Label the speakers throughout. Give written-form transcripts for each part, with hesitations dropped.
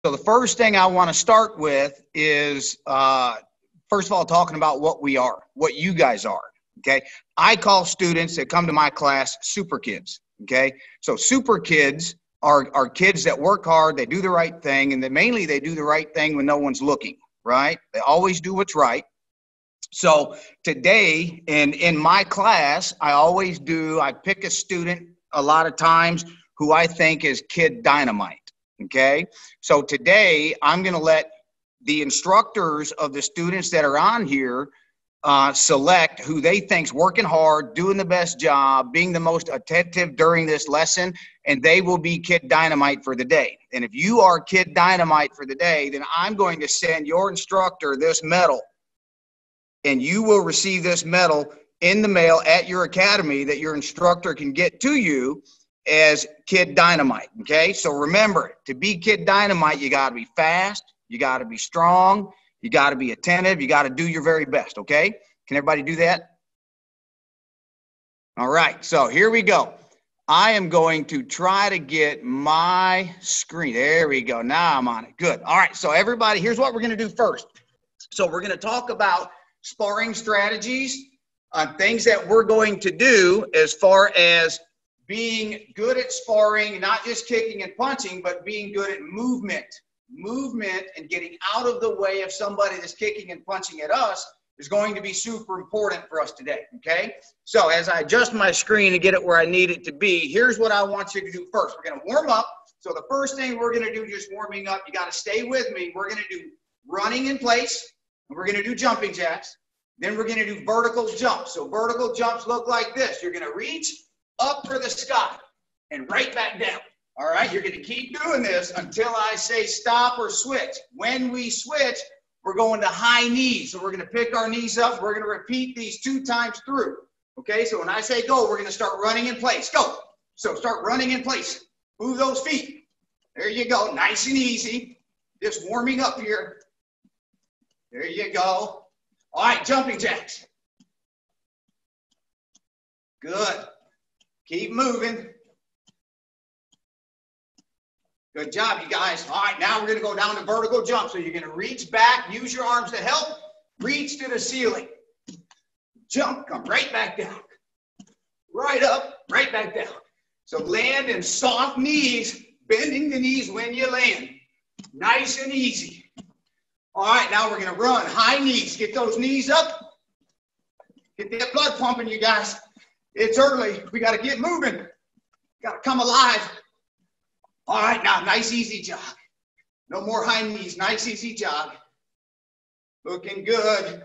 Speaker 1: So the first thing I want to start with is, first of all, talking about what we are, what you guys are, okay? I call students that come to my class super kids, okay? So super kids are kids that work hard, they do the right thing, and mainly they do the right thing when no one's looking, right? They always do what's right. So today in my class, I pick a student a lot of times who I think is kid dynamite. Okay. So today I'm going to let the instructors of the students that are on here select who they think's working hard, doing the best job, being the most attentive during this lesson, and they will be kid dynamite for the day. And if you are kid dynamite for the day, then I'm going to send your instructor this medal, and you will receive this medal in the mail at your academy that your instructor can get to you as kid dynamite. Okay. So remember, to be kid dynamite, you got to be fast. You got to be strong. You got to be attentive. You got to do your very best. Okay. Can everybody do that? All right. So here we go. I am going to try to get my screen. There we go. Now I'm on it. Good. All right. So everybody, here's what we're going to do first. So we're going to talk about sparring strategies, things that we're going to do as far as being good at sparring, not just kicking and punching, but being good at movement and getting out of the way of somebody that's kicking and punching at us is going to be super important for us today, okay? So as I adjust my screen to get it where I need it to be, here's what I want you to do first. We're going to warm up. So the first thing we're going to do, just warming up, you got to stay with me. We're going to do running in place, and we're going to do jumping jacks. Then we're going to do vertical jumps. So vertical jumps look like this. You're going to reach up for the sky and right back down. All right, you're going to keep doing this until I say stop or switch. When we switch, we're going to high knees. So we're going to pick our knees up. We're going to repeat these 2 times through. Okay, so when I say go, we're going to start running in place. Go. So start running in place. Move those feet. There you go. Nice and easy. Just warming up here. There you go. All right, jumping jacks. Good. Keep moving. Good job, you guys. All right, now we're going to go down to vertical jump. So you're going to reach back, use your arms to help, reach to the ceiling. Jump, come right back down. Right up, right back down. So land in soft knees, bending the knees when you land. Nice and easy. All right, now we're going to run high knees. Get those knees up. Get that blood pumping, you guys. It's early. We got to get moving. Got to come alive. All right, now, nice, easy jog. No more high knees. Nice, easy jog. Looking good.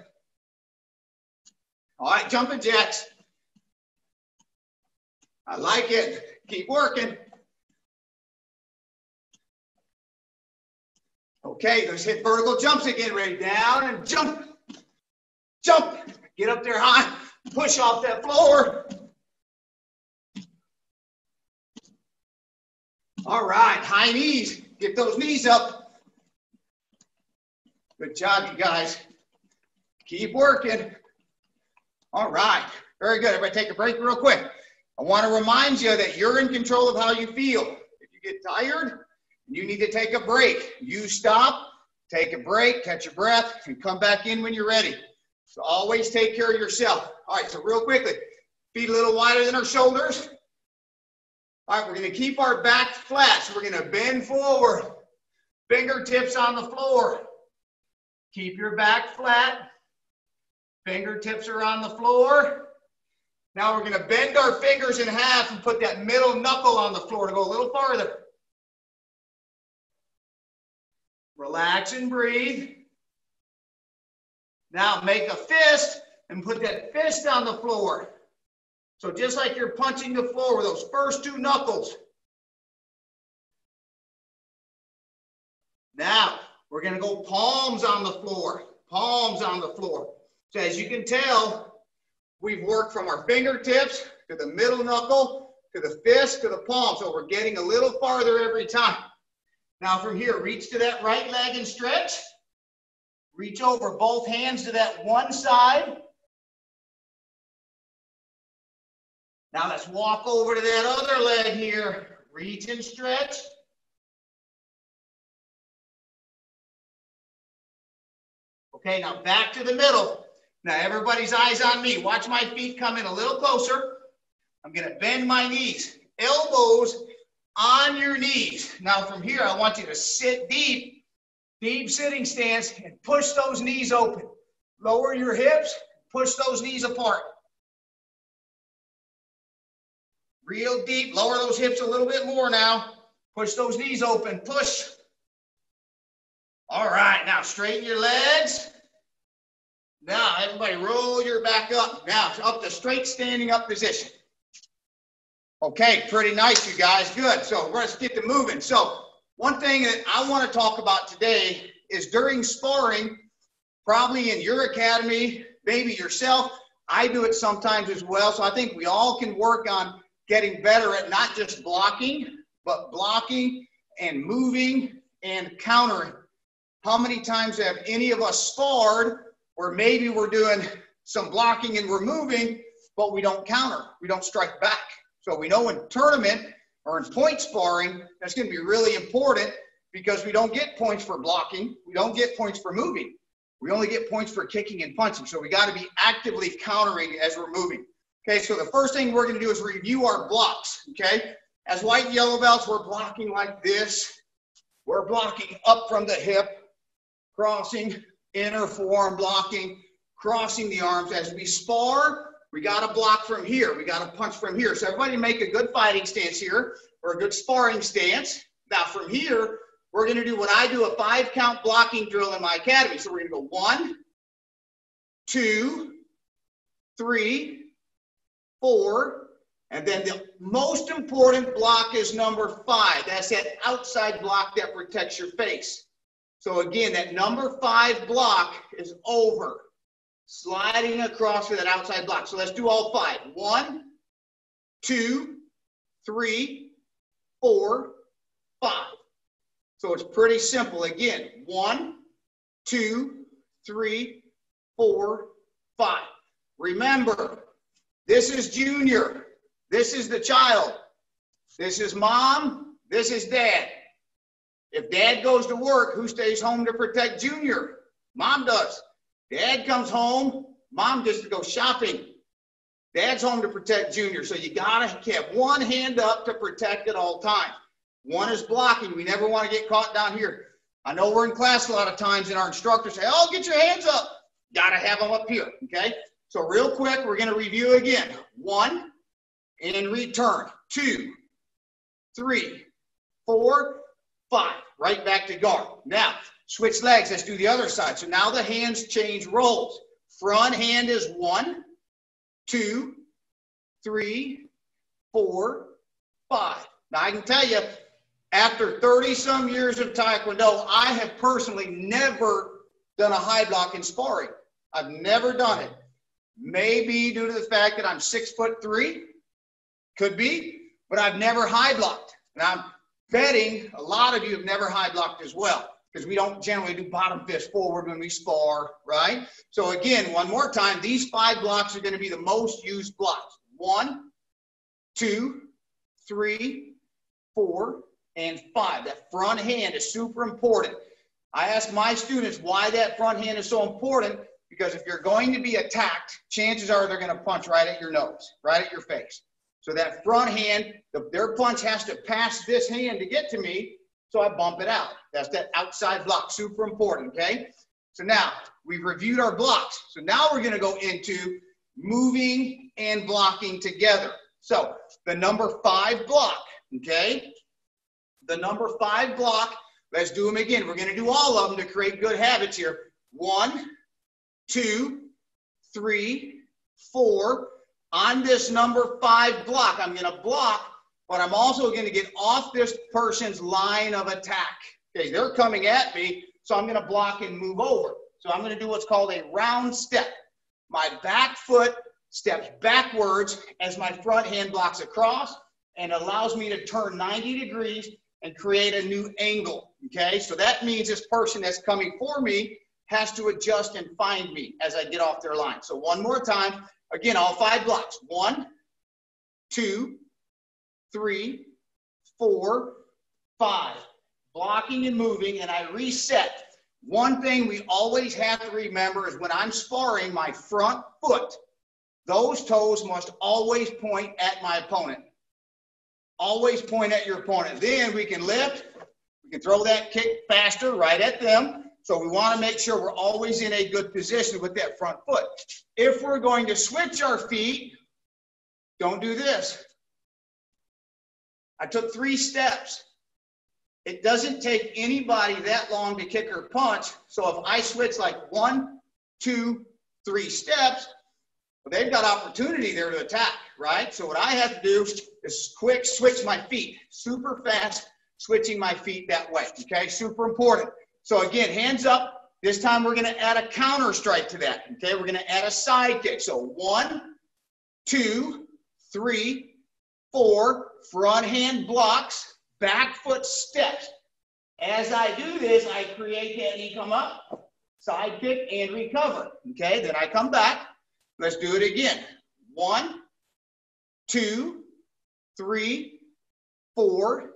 Speaker 1: All right, jumping jacks. I like it. Keep working. Okay, let's hit vertical jumps again. Ready? Down and jump. Jump. Get up there high. Push off that floor. All right, high knees. Get those knees up. Good job, you guys. Keep working. All right, very good. Everybody take a break real quick. I want to remind you that you're in control of how you feel. If you get tired, you need to take a break. You stop, take a break, catch your breath, and come back in when you're ready. So always take care of yourself. All right, so real quickly, feet a little wider than our shoulders. All right, we're going to keep our back flat. So we're going to bend forward. Fingertips on the floor. Keep your back flat. Fingertips are on the floor. Now we're going to bend our fingers in half and put that middle knuckle on the floor to go a little farther. Relax and breathe. Now make a fist and put that fist on the floor. So just like you're punching the floor with those first 2 knuckles. Now we're going to go palms on the floor. Palms on the floor. So as you can tell, we've worked from our fingertips to the middle knuckle to the fist to the palm. So we're getting a little farther every time. Now from here, reach to that right leg and stretch. Reach over both hands to that one side. Now let's walk over to that other leg here. Reach and stretch. Okay, now back to the middle. Now everybody's eyes on me. Watch my feet come in a little closer. I'm going to bend my knees. Elbows on your knees. Now from here, I want you to sit deep, deep sitting stance, and push those knees open. Lower your hips, push those knees apart. Real deep, lower those hips a little bit more now. Push those knees open, push. All right, now straighten your legs. Now everybody roll your back up. Now up to straight standing up position. Okay, pretty nice, you guys, good. So let's get to moving. So one thing that I want to talk about today is during sparring, probably in your academy, maybe yourself, I do it sometimes as well. So I think we all can work on getting better at not just blocking, but blocking and moving and countering. How many times have any of us sparred where maybe we're doing some blocking and we're moving, but we don't counter, we don't strike back? So we know in tournament or in point sparring, that's going to be really important because we don't get points for blocking. We don't get points for moving. We only get points for kicking and punching. So we got to be actively countering as we're moving. Okay, so the first thing we're going to do is review our blocks. Okay, as white and yellow belts, we're blocking like this. We're blocking up from the hip, crossing, inner forearm blocking, crossing the arms. As we spar, we got to block from here. We got to punch from here. So everybody make a good fighting stance here or a good sparring stance. Now from here, we're going to do what I do, a 5-count blocking drill in my academy. So we're going to go 1, 2, 3, 4, and then the most important block is number 5. That's that outside block that protects your face. So again, that number 5 block is over. Sliding across for that outside block. So let's do all 5. 1, 2, 3, 4, 5. So it's pretty simple. Again, 1, 2, 3, 4, 5. Remember, this is junior. This is the child. This is mom. This is dad. If dad goes to work, who stays home to protect junior? Mom does. Dad comes home, mom gets to go shopping. Dad's home to protect junior. So you gotta have one hand up to protect at all times. One is blocking. We never want to get caught down here. I know we're in class a lot of times and our instructors say, oh, get your hands up. Gotta have them up here, okay? So real quick, we're gonna review again. 1, and return. 2, 3, 4, 5. Right back to guard. Now, switch legs. Let's do the other side. So now the hands change roles. Front hand is 1, 2, 3, 4, 5. Now I can tell you, after 30-some years of Taekwondo, I have personally never done a high block in sparring. I've never done it. Maybe due to the fact that I'm 6'3", could be, but I've never high blocked. And I'm betting a lot of you have never high blocked as well, because we don't generally do bottom fist forward when we spar, right? So again, one more time, these 5 blocks are going to be the most used blocks. 1, 2, 3, 4, and 5. That front hand is super important. I ask my students why that front hand is so important, because if you're going to be attacked, chances are they're going to punch right at your nose, right at your face. So that front hand, their punch has to pass this hand to get to me, so I bump it out. That's that outside block, super important, okay? So now, we've reviewed our blocks. So now we're gonna go into moving and blocking together. So, the number 5 block, okay? The number 5 block, let's do them again. We're gonna do all of them to create good habits here. 1, 2, 3, 4. On this number 5 block, I'm going to block, but I'm also going to get off this person's line of attack. Okay, they're coming at me, so I'm going to block and move over. So I'm going to do what's called a round step. My back foot steps backwards as my front hand blocks across and allows me to turn 90 degrees and create a new angle. Okay, so that means this person that's coming for me has to adjust and find me as I get off their line. So one more time. Again, all 5 blocks. 1, 2, 3, 4, 5. Blocking and moving, and I reset. One thing we always have to remember is when I'm sparring my front foot, those toes must always point at my opponent. Always point at your opponent. Then we can lift, we can throw that kick faster right at them. So we want to make sure we're always in a good position with that front foot. If we're going to switch our feet, don't do this. I took 3 steps. It doesn't take anybody that long to kick or punch. So if I switch like 1, 2, 3 steps, well, they've got opportunity there to attack, right? So what I have to do is quick switch my feet, super fast switching my feet that way, okay? Super important. So again, hands up. This time we're going to add a counter strike to that, okay? We're going to add a side kick. So 1, 2, 3, 4, front hand blocks, back foot steps. As I do this, I create that knee come up, side kick, and recover. Okay, then I come back. Let's do it again. 1, 2, 3, 4,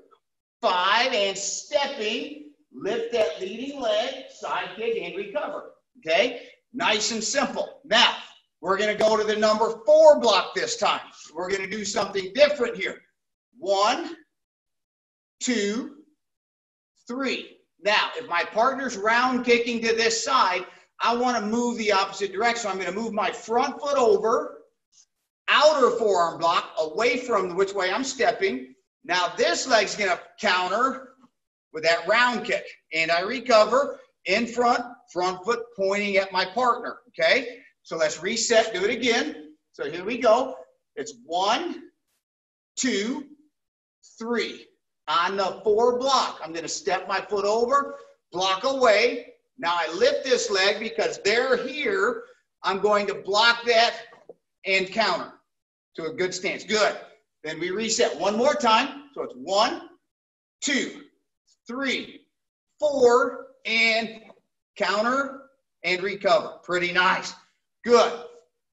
Speaker 1: 5, and stepping. Lift that leading leg, side kick, and recover. Okay, nice and simple. Now, we're going to go to the number 4 block this time. We're going to do something different here. 1, 2, 3. Now, if my partner's round kicking to this side, I want to move the opposite direction. So I'm going to move my front foot over, outer forearm block, away from which way I'm stepping. Now this leg's going to counter with that round kick. And I recover in front, front foot pointing at my partner. Okay? So let's reset, do it again. So here we go. It's 1, 2, 3. On the 4 block, I'm going to step my foot over, block away. Now I lift this leg because they're here. I'm going to block that and counter to a good stance. Good. Then we reset one more time. So it's 1, 2, 3, 4, and counter and recover. Pretty nice. Good.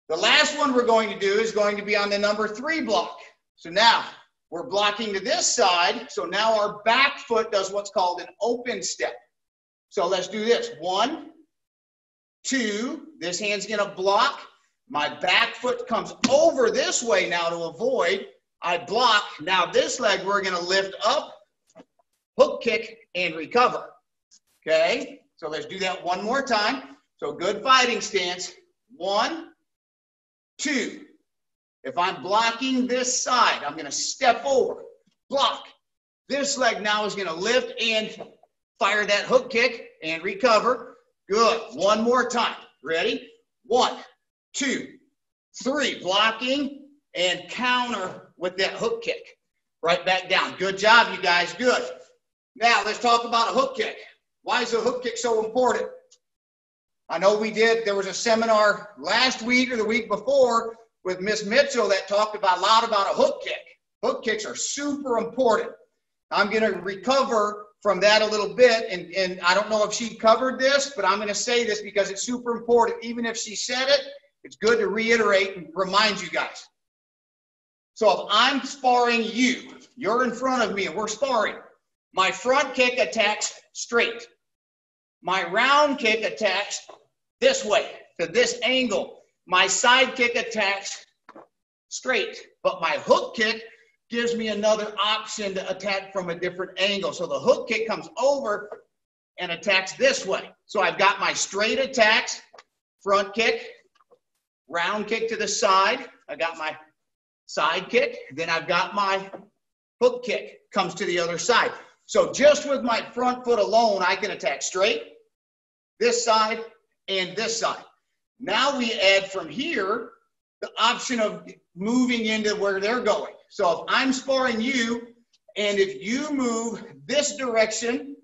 Speaker 1: The last one we're going to do is going to be on the number 3 block. So now, we're blocking to this side, so now our back foot does what's called an open step. So let's do this. 1, 2, this hand's going to block. My back foot comes over this way now to avoid. I block. Now this leg we're going to lift up, hook kick, and recover. Okay? So let's do that one more time. So good fighting stance. 1, 2. If I'm blocking this side, I'm going to step over, block. This leg now is going to lift and fire that hook kick and recover. Good. One more time. Ready? 1, 2, 3. Blocking and counter with that hook kick. Right back down. Good job, you guys. Good. Now, let's talk about a hook kick. Why is a hook kick so important? I know there was a seminar last week or the week before with Miss Mitchell that talked about a lot about a hook kick. Hook kicks are super important. I'm going to recover from that a little bit, and I don't know if she covered this, but I'm going to say this because it's super important. Even if she said it, it's good to reiterate and remind you guys. So if I'm sparring you, you're in front of me and we're sparring. My front kick attacks straight. My round kick attacks this way, to this angle. My side kick attacks straight, but my hook kick gives me another option to attack from a different angle. So the hook kick comes over and attacks this way. So I've got my straight attacks, front kick, round kick to the side. I got my side kick. Then I've got my hook kick, comes to the other side. So just with my front foot alone, I can attack straight, this side, and this side. Now we add from here the option of moving into where they're going. So if I'm sparring you, and if you move this direction,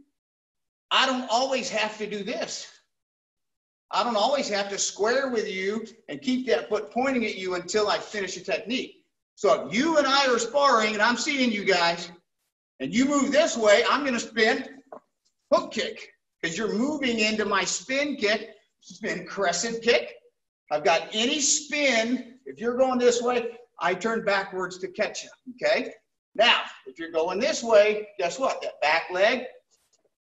Speaker 1: I don't always have to do this. I don't always have to square with you and keep that foot pointing at you until I finish a technique. So if you and I are sparring and I'm seeing you guys, and you move this way, I'm going to spin hook kick because you're moving into my spin kick, spin crescent kick. I've got any spin. If you're going this way, I turn backwards to catch you, okay? Now, if you're going this way, guess what? That back leg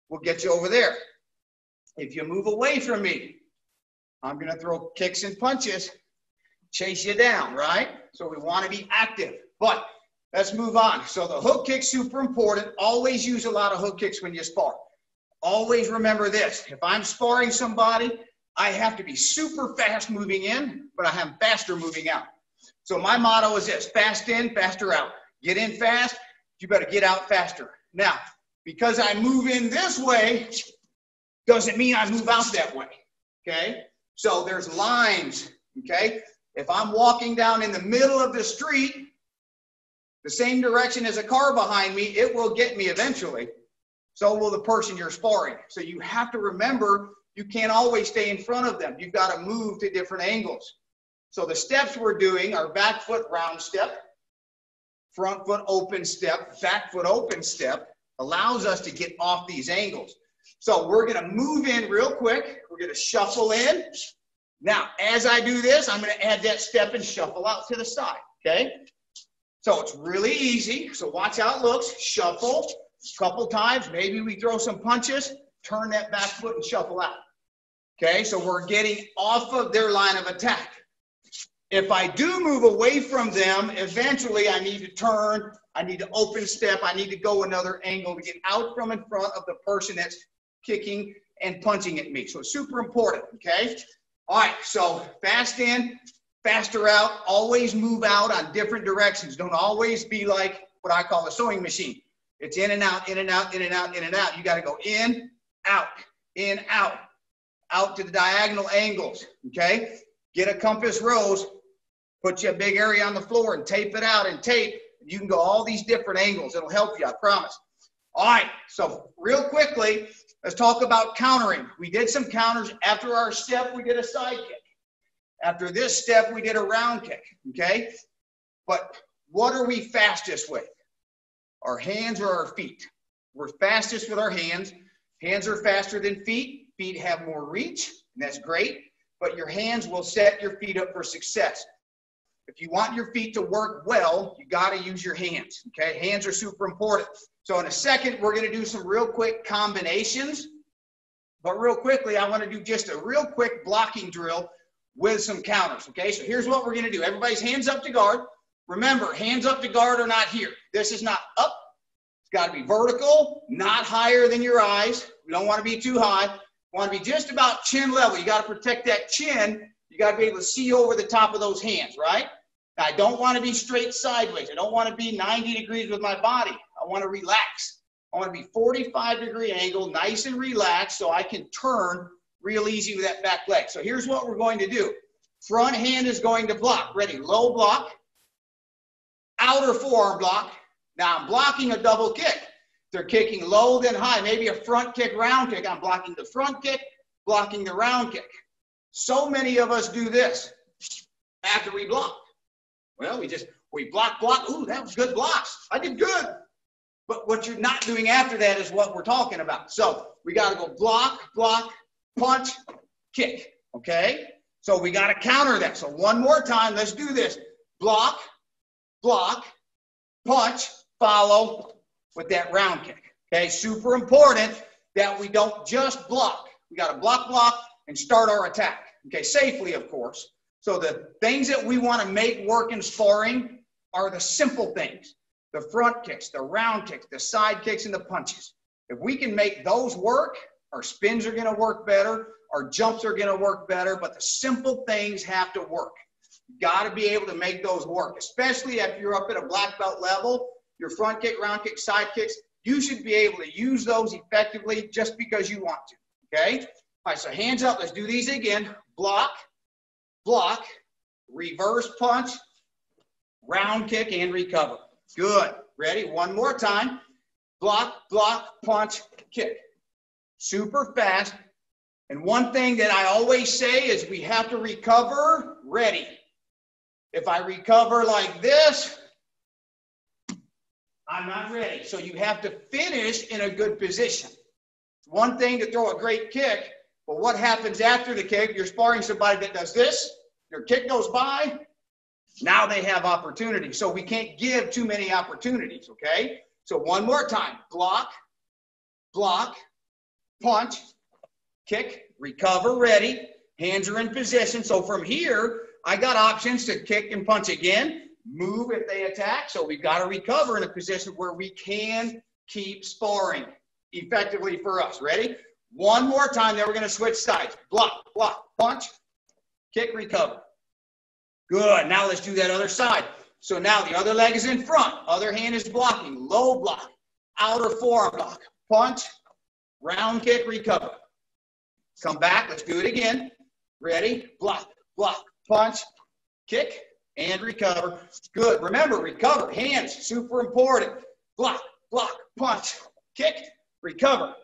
Speaker 1: will get you over there. If you move away from me, I'm going to throw kicks and punches, chase you down, right? So we want to be active. But let's move on. So the hook kick's super important. Always use a lot of hook kicks when you spar. Always remember this. If I'm sparring somebody, I have to be super fast moving in, but I am faster moving out. So my motto is this: fast in, faster out. Get in fast, you better get out faster. Now, because I move in this way, doesn't mean I move out that way, okay? So there's lines, okay? If I'm walking down in the middle of the street, the same direction as a car behind me, it will get me eventually. So will the person you're sparring. So you have to remember, you can't always stay in front of them. You've got to move to different angles. So the steps we're doing are back foot round step, front foot open step, back foot open step, allows us to get off these angles. So we're going to move in real quick. We're going to shuffle in. Now, as I do this, I'm going to add that step and shuffle out to the side, okay? So it's really easy. So watch how it looks. Shuffle a couple times. Maybe we throw some punches. Turn that back foot and shuffle out. Okay, so we're getting off of their line of attack. If I do move away from them, eventually I need to turn, I need to open step, I need to go another angle to get out from in front of the person that's kicking and punching at me. So it's super important, okay? All right, so fast in, faster out, always move out on different directions. Don't always be like what I call a sewing machine. It's in and out, in and out, in and out, in and out. You got to go in, out to the diagonal angles, okay? Get a compass rose, put you a big area on the floor and tape it out and tape. You can go all these different angles. It'll help you, I promise. All right, so real quickly, let's talk about countering. We did some counters. After our step, we did a side kick. After this step, we did a round kick, okay? But what are we fastest with? Our hands or our feet? We're fastest with our hands. Hands are faster than feet. Feet have more reach, and that's great. But your hands will set your feet up for success. If you want your feet to work well, you got to use your hands, okay? Hands are super important. So in a second, we're going to do some real quick combinations. But real quickly, I want to do just a real quick blocking drill with some counters, okay? So here's what we're going to do. Everybody's hands up to guard. Remember, hands up to guard are not here. This is not up. It's got to be vertical, not higher than your eyes. We don't want to be too high. We want to be just about chin level. You got to protect that chin. You got to be able to see over the top of those hands, right? Now, I don't want to be straight sideways. I don't want to be 90 degrees with my body. I want to relax. I want to be 45-degree angle, nice and relaxed, so I can turn real easy with that back leg. So here's what we're going to do. Front hand is going to block. Ready? Low block. Outer forearm block. Now I'm blocking a double kick. They're kicking low then high. Maybe a front kick, round kick. I'm blocking the front kick, blocking the round kick. So many of us do this after we block. Well, we block. Ooh, that was good blocks. I did good. But what you're not doing after that is what we're talking about. So we got to go block, punch, kick. Okay? So we got to counter that. So one more time, let's do this. Block, punch, follow with that round kick. Okay? Super important that we don't just block. We got to block, and start our attack. Okay? Safely, of course. So the things that we want to make work in sparring are the simple things. The front kicks, the round kicks, the side kicks, and the punches. If we can make those work, our spins are going to work better, our jumps are going to work better, but the simple things have to work. You got to be able to make those work, especially if you're up at a black belt level, your front kick, round kick, side kicks, you should be able to use those effectively just because you want to, okay? All right, so hands up. Let's do these again. Block, reverse punch, round kick, and recover. Good. Ready? One more time. Block, punch, kick. Super fast. And one thing that I always say is we have to recover ready. If I recover like this, I'm not ready. So you have to finish in a good position. It's one thing to throw a great kick, but what happens after the kick? You're sparring somebody that does this, your kick goes by, now they have opportunity. So we can't give too many opportunities, okay? So one more time. Block, punch, kick, recover, ready. Hands are in position. So from here, I got options to kick and punch again, move if they attack. So we've got to recover in a position where we can keep sparring effectively for us. Ready? One more time, then we're going to switch sides. Block, block, punch, kick, recover. Good. Now let's do that other side. So now the other leg is in front. Other hand is blocking. Low block. Outer forearm block. Punch. Round kick. Recover. Come back. Let's do it again. Ready? Block. Block. Punch. Kick. And recover. Good. Remember, recover. Hands. Super important. Block. Block. Punch. Kick. Recover.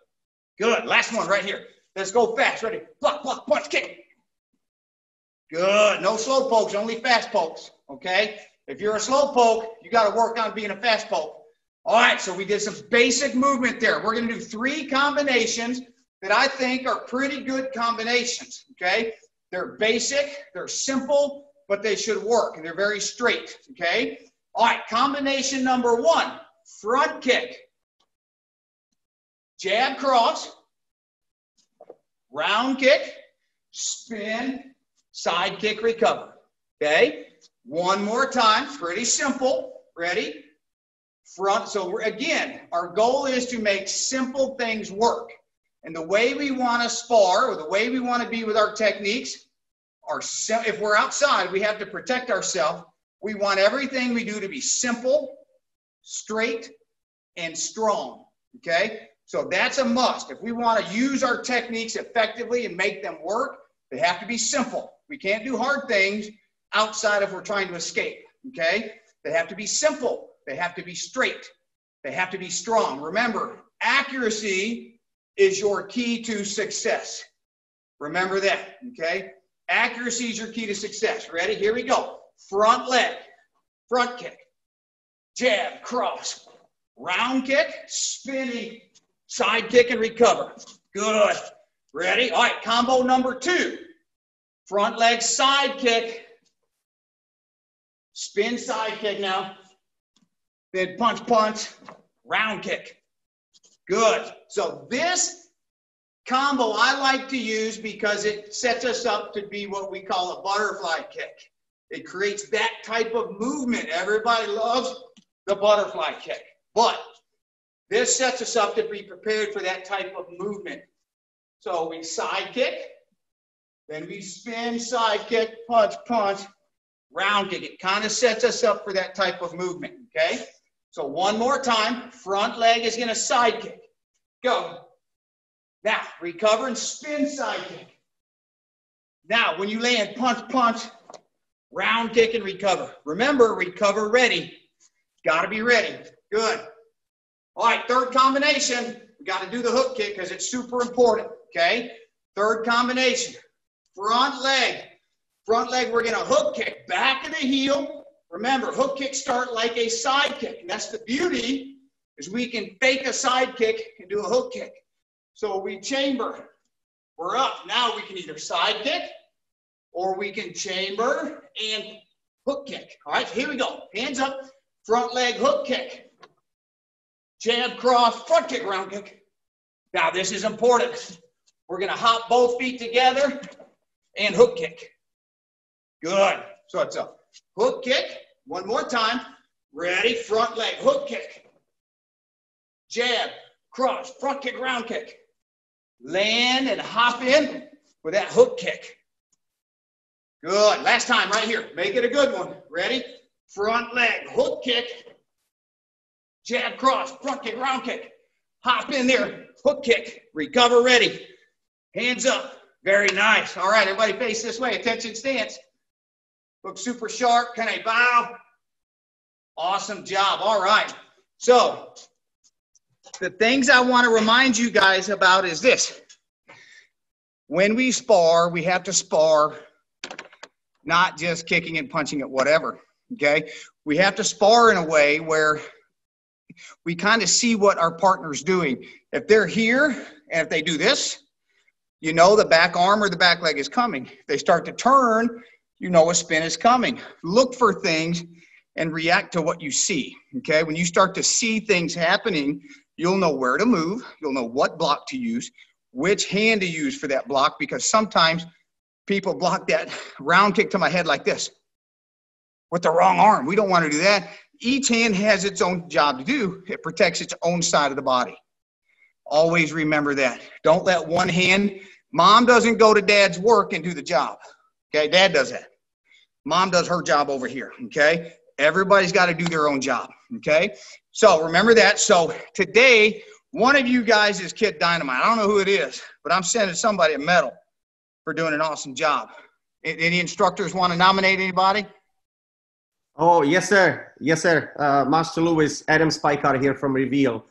Speaker 1: Good. Last one right here. Let's go fast. Ready? Block. Block. Punch. Kick. Good. No slow pokes, only fast pokes, okay? If you're a slow poke, you got to work on being a fast poke. All right, so we did some basic movement there. We're going to do 3 combinations that I think are pretty good combinations, okay? They're basic, they're simple, but they should work, and they're very straight, okay? All right, combination number 1, front kick. Jab cross, round kick, spin, side kick, recover. Okay? One more time. Pretty simple. Ready? Front. So again, our goal is to make simple things work. And the way we want to spar, or the way we want to be with our techniques, if we're outside, we have to protect ourselves. We want everything we do to be simple, straight, and strong. Okay? So that's a must. If we want to use our techniques effectively and make them work, they have to be simple. We can't do hard things outside if we're trying to escape, okay? They have to be simple. They have to be straight. They have to be strong. Remember, accuracy is your key to success. Remember that, okay? Accuracy is your key to success. Ready? Here we go. Front leg, front kick, jab, cross, round kick, spinning, side kick, and recover. Good. Ready? All right, combo number 2. Front leg side kick. Spin side kick now. Then punch, punch, round kick. Good. So this combo I like to use because it sets us up to be what we call a butterfly kick. It creates that type of movement. Everybody loves the butterfly kick. But this sets us up to be prepared for that type of movement. So we side kick. Then we spin, side kick, punch, punch, round kick. It kind of sets us up for that type of movement, okay? So one more time, front leg is going to side kick. Go. Now, recover and spin side kick. Now, when you land, punch, punch, round kick and recover. Remember, recover ready. Got to be ready. Good. All right, third combination. We got to do the hook kick because it's super important, okay? Third combination. Front leg. Front leg, we're going to hook kick. Back of the heel. Remember, hook kicks start like a side kick. And that's the beauty, is we can fake a side kick and do a hook kick. So we chamber. We're up. Now we can either side kick or we can chamber and hook kick. All right, so here we go. Hands up. Front leg hook kick. Jab cross, front kick, round kick. Now this is important. We're going to hop both feet together and hook kick. Good. So it's a hook kick. One more time. Ready? Front leg hook kick. Jab, cross, front kick, round kick. Land and hop in with that hook kick. Good. Last time right here. Make it a good one. Ready? Front leg hook kick. Jab, cross, front kick, round kick. Hop in there. Hook kick. Recover ready. Hands up. Very nice. All right, everybody face this way. Attention stance. Look super sharp. Can I bow? Awesome job. All right. So the things I want to remind you guys about is this. When we spar, we have to spar not just kicking and punching at whatever, okay? We have to spar in a way where we kind of see what our partner's doing. If they're here and if they do this, you know the back arm or the back leg is coming. If they start to turn, you know a spin is coming. Look for things and react to what you see, okay? When you start to see things happening, you'll know where to move. You'll know what block to use, which hand to use for that block, because sometimes people block that round kick to my head like this with the wrong arm. We don't want to do that. Each hand has its own job to do. It protects its own side of the body. Always remember that. Don't let one hand, mom doesn't go to dad's work and do the job. Okay, dad does that. Mom does her job over here, okay? Everybody's got to do their own job, okay? So remember that. So today, one of you guys is Kid Dynamite. I don't know who it is, but I'm sending somebody a medal for doing an awesome job. Any instructors want to nominate anybody?
Speaker 2: Oh, yes, sir. Yes, sir. Master Lewis, Adam Spikar here from Reveal.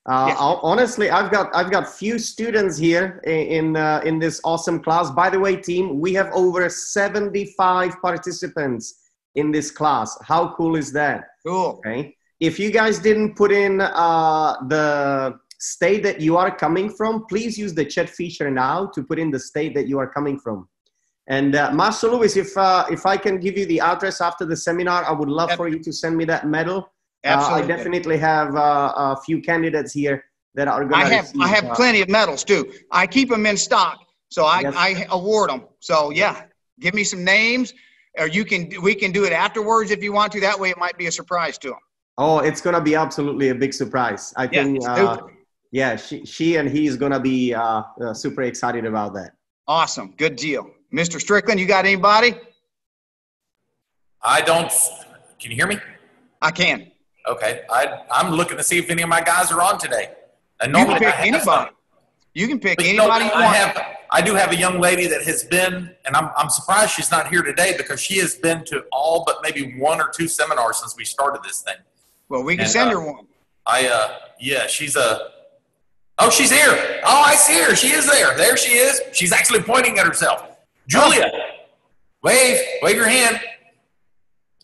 Speaker 1: Yes.
Speaker 2: Honestly, I've got few students here in this awesome class. By the way, team, we have over 75 participants in this class. How cool is that?
Speaker 1: Cool.
Speaker 2: Okay. If you guys didn't put in the state that you are coming from, please use the chat feature now to put in the state that you are coming from. And Master Lewis, if I can give you the address after the seminar, I would love for you to send me that medal.
Speaker 1: Absolutely.
Speaker 2: I definitely have a few candidates here that are going to
Speaker 1: I have plenty of medals too. I keep them in stock, so
Speaker 2: Yes.
Speaker 1: I award them. So yeah, give me some names, or we can do it afterwards if you want to. That way, it might be a surprise to them.
Speaker 2: Oh, it's going to be absolutely a big surprise. I think, yeah, she and he is going to be super excited about that.
Speaker 1: Awesome. Good deal. Mr. Strickland, you got anybody?
Speaker 3: I don't. Can you hear me?
Speaker 1: I can.
Speaker 3: Okay. I'm looking to see if any of my guys are on today. And
Speaker 1: You
Speaker 3: normally
Speaker 1: can pick
Speaker 3: I have
Speaker 1: anybody.
Speaker 3: some.
Speaker 1: You can pick
Speaker 3: But, you know,
Speaker 1: anybody you want.
Speaker 3: I do have a young lady that has been, and I'm surprised she's not here today because she has been to all but maybe 1 or 2 seminars since we started this thing.
Speaker 1: Well, we can
Speaker 3: And,
Speaker 1: send her one.
Speaker 3: Yeah, oh, she's here. Oh, I see her. She is there. There she is. She's actually pointing at herself. Julia, wave your hand.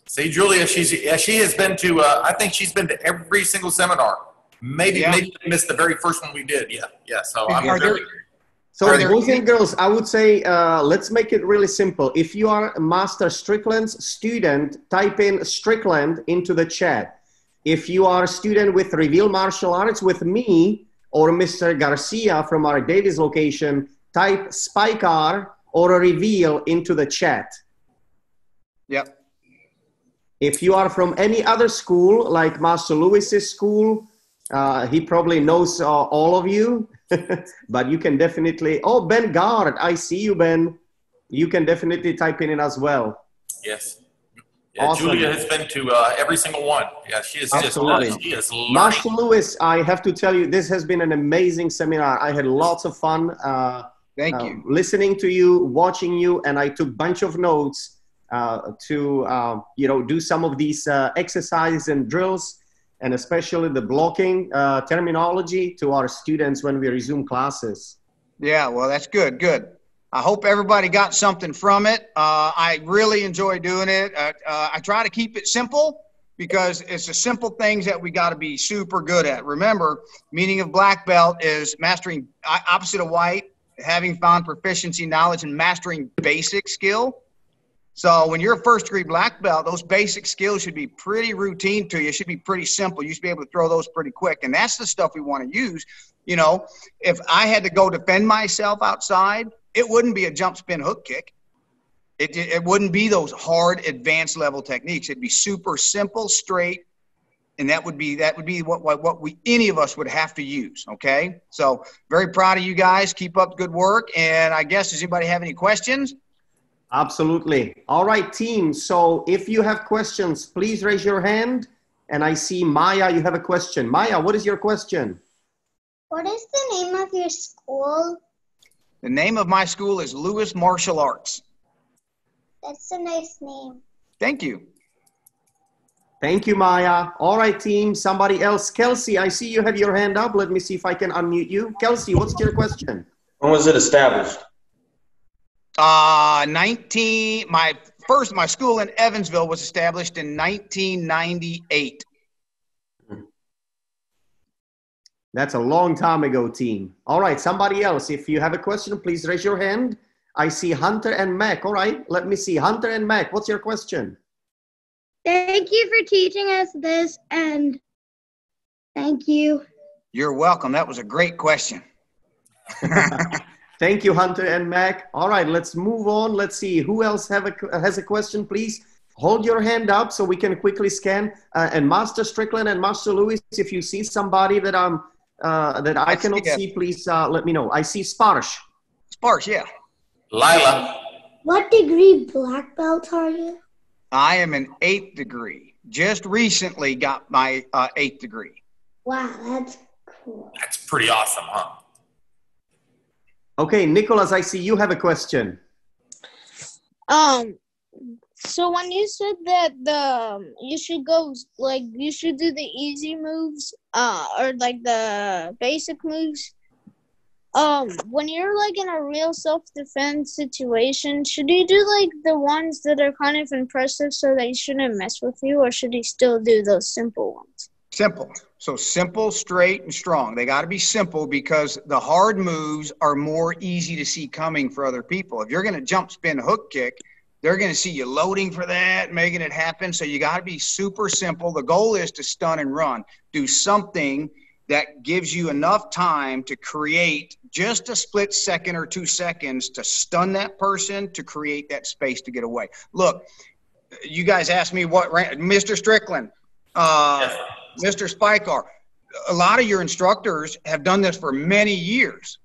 Speaker 3: See, Julia, she has been to, I think she's been to every single seminar. Maybe missed the very first one we did. Yeah. So
Speaker 2: boys and girls, I would say, let's make it really simple. If you are a Master Strickland's student, type in Strickland into the chat. If you are a student with Reveal Martial Arts with me or Mr. Garcia from our Davis location, type Spikar or Reveal into the chat.
Speaker 1: Yep.
Speaker 2: If you are from any other school, like Master Lewis's school, he probably knows all of you, but you can definitely, oh, Ben Gard, I see you, Ben. You can definitely type in it as well.
Speaker 3: Yes. Yeah,
Speaker 2: Awesome.
Speaker 3: Julia has been to every single one. Yeah, she is
Speaker 2: Absolutely.
Speaker 3: just, she is learning.
Speaker 2: Master Lewis, I have to tell you, this has been an amazing seminar. I had lots of fun
Speaker 1: Thank you.
Speaker 2: listening to you, watching you, and I took a bunch of notes to do some of these exercises and drills, and especially the blocking terminology to our students when we resume classes.
Speaker 1: Yeah, well, that's good. Good. I hope everybody got something from it. I really enjoy doing it. I try to keep it simple because it's the simple things that we got to be super good at. Remember, meaning of black belt is mastering, opposite of white, having found proficiency, knowledge, and mastering basic skill. So when you're a first degree black belt, those basic skills should be pretty routine to you. It should be pretty simple. You should be able to throw those pretty quick. And that's the stuff we want to use. You know, if I had to go defend myself outside, it wouldn't be a jump, spin, hook kick. It wouldn't be those hard advanced level techniques. It'd be super simple, straight. And that would be what any of us would have to use. Okay. So very proud of you guys. Keep up good work. And I guess, does anybody have any questions?
Speaker 2: Absolutely. All right, team. So if you have questions, please raise your hand. And I see Maya, you have a question. Maya, what is your question?
Speaker 4: What is the name of your school?
Speaker 1: The name of my school is Lewis Martial Arts.
Speaker 4: That's a nice name.
Speaker 1: Thank you.
Speaker 2: Thank you, Maya. All right, team. Somebody else. Kelsey, I see you have your hand up. Let me see if I can unmute you. Kelsey, what's your question?
Speaker 5: When was it established?
Speaker 1: My school in Evansville was established in 1998.
Speaker 2: That's a long time ago, team. All right, somebody else. If you have a question, please raise your hand. I see Hunter and Mac. All right, let me see. Hunter and Mac, what's your question?
Speaker 4: Thank you for teaching us this, and thank you.
Speaker 1: You're welcome. That was a great question.
Speaker 2: Thank you, Hunter and Mac. All right, let's move on. Let's see who else has a question, please. Hold your hand up so we can quickly scan. And Master Strickland and Master Lewis, if you see somebody that I cannot see, please let me know. I see Sparsh.
Speaker 1: Sparsh, yeah.
Speaker 3: Lila.
Speaker 4: What degree black belt are you?
Speaker 1: I am an 8th degree. Just recently got my 8th degree.
Speaker 4: Wow, that's cool.
Speaker 3: That's pretty awesome, huh?
Speaker 2: Okay, Nicholas, I see you have a question.
Speaker 5: So when you said that you should go, like, you should do the easy moves, or like the basic moves, when you're like in a real self-defense situation, should you do like the ones that are kind of impressive so they shouldn't mess with you, or should you still do those simple ones?
Speaker 1: Simple. So simple, straight, and strong. They got to be simple because the hard moves are more easy to see coming for other people. If you're going to jump, spin, hook kick, they're going to see you loading for that, making it happen. So you got to be super simple. The goal is to stun and run. Do something that gives you enough time to create just a split second or 2 seconds to stun that person, to create that space to get away. Look, you guys asked me what Mr. Strickland, Mr. Spikar, a lot of your instructors have done this for many years.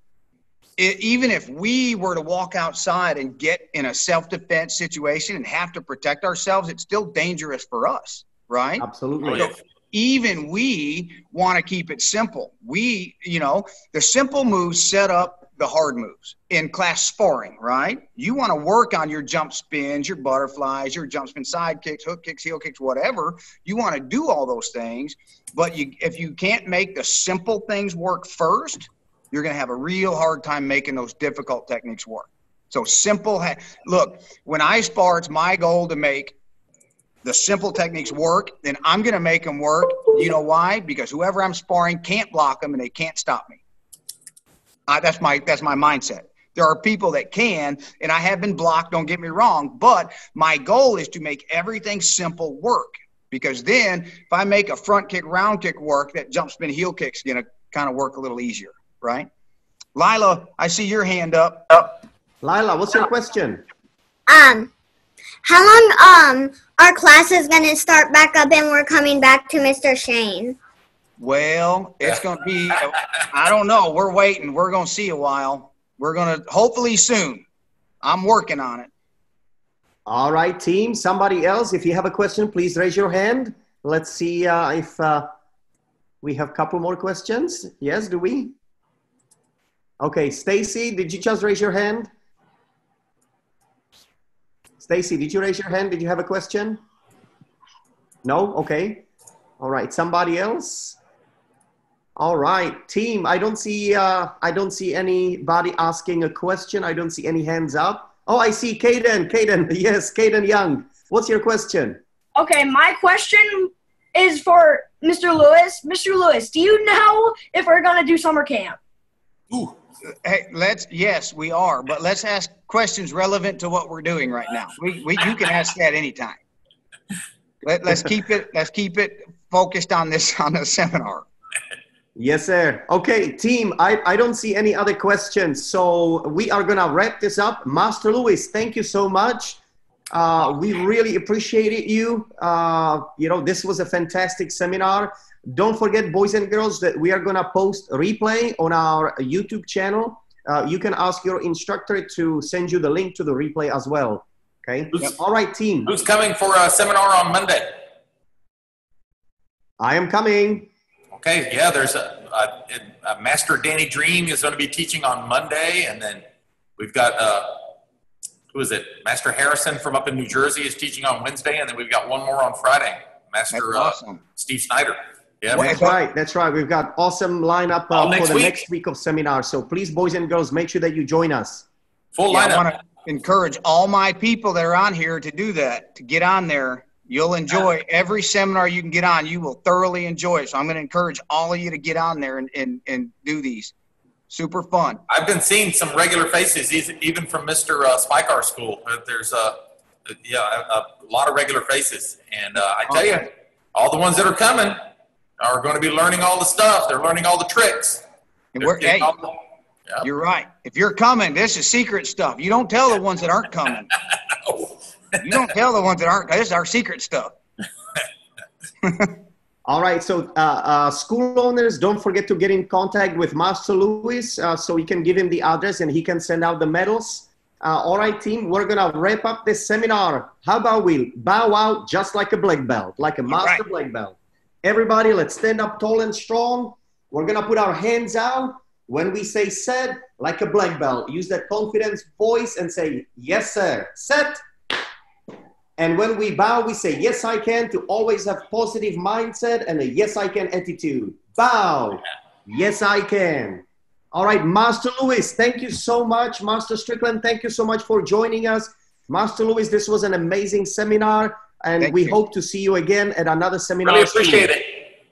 Speaker 1: Even if we were to walk outside and get in a self-defense situation and have to protect ourselves, it's still dangerous for us, right?
Speaker 2: Absolutely.
Speaker 1: So even we want to keep it simple. The simple moves set up the hard moves in class sparring, right? You want to work on your jump spins, your butterflies, your jump spin side kicks, hook kicks, heel kicks, whatever. You want to do all those things, but if you can't make the simple things work first, you're going to have a real hard time making those difficult techniques work. So simple. Look, when I spar, it's my goal to make the simple techniques work, then I'm going to make them work. You know why? Because whoever I'm sparring can't block them and they can't stop me. That's my mindset. There are people that can, and I have been blocked, don't get me wrong, but my goal is to make everything simple work, because then if I make a front kick, round kick work, that jump spin heel kick's going to kind of work a little easier, right? Lila, I see your hand up.
Speaker 2: Lila, what's your question?
Speaker 4: How long our class is going to start back up and we're coming back to Mr. Shane?
Speaker 1: Well, it's going to be, I don't know. We're waiting. We're going to see a while. We're going to, hopefully soon. I'm working on it.
Speaker 2: All right, team. Somebody else, if you have a question, please raise your hand. Let's see if we have a couple more questions. Yes, do we? Okay, Stacy, did you just raise your hand? Stacy, did you raise your hand? Did you have a question? No? Okay. All right. Somebody else? All right, team. I don't see anybody asking a question. I don't see any hands up. Oh, I see Caden. Caden, yes, Caden Young. What's your question?
Speaker 6: Okay, my question is for Mr. Lewis. Mr. Lewis, do you know if we're gonna do summer camp?
Speaker 1: Ooh. Hey, yes, we are, but let's ask questions relevant to what we're doing right now. You can ask that anytime. Let's keep it focused on the seminar.
Speaker 2: Yes, sir. Okay, team, I don't see any other questions, so we are gonna wrap this up. Master Lewis, thank you so much. We really appreciated you. This was a fantastic seminar. Don't forget, boys and girls, that we are going to post a replay on our YouTube channel. You can ask your instructor to send you the link to the replay as well. Okay. All right, team.
Speaker 3: Who's coming for a seminar on Monday?
Speaker 2: I am coming.
Speaker 3: Okay. Yeah, there's a Master Danny Dream is going to be teaching on Monday. And then we've got, who is it? Master Harrison from up in New Jersey is teaching on Wednesday. And then we've got one more on Friday. Master
Speaker 1: awesome.
Speaker 3: Steve Snyder. Yeah,
Speaker 2: that's right. That's right. We've got awesome lineup for the next week of seminars. So please, boys and girls, make sure that you join us.
Speaker 3: Full lineup.
Speaker 1: I want to encourage all my people that are on here to do that, to get on there. You'll enjoy every seminar you can get on. You will thoroughly enjoy it. So I'm going to encourage all of you to get on there and do these. Super fun.
Speaker 3: I've been seeing some regular faces, even from Mr. Spikar's school. There's a lot of regular faces. And I tell you, all the ones that are coming are going to be learning all the stuff. They're learning all the tricks.
Speaker 1: They're
Speaker 3: Yep.
Speaker 1: You're right. If you're coming, this is secret stuff. You don't tell the ones that aren't coming. You don't tell the ones that aren't. This is our secret stuff.
Speaker 2: All right. So school owners, don't forget to get in contact with Master Louis so you can give him the address and he can send out the medals. All right, team, we're going to wrap up this seminar. How about we bow out just like a black belt, like a master black belt. Everybody, let's stand up tall and strong. We're going to put our hands out. When we say set, like a black belt, use that confidence voice and say, yes, sir, set. And when we bow, we say, yes, I can, to always have positive mindset and a yes, I can attitude. Bow. Yes, I can. All right, Master Louis, thank you so much. Master Strickland, thank you so much for joining us. Master Louis, this was an amazing seminar, and we hope to see you again at another seminar.
Speaker 3: Really appreciate it.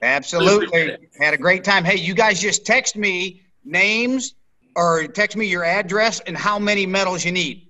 Speaker 1: Absolutely. Had a great time. Hey, you guys just text me names or text me your address and how many medals you need.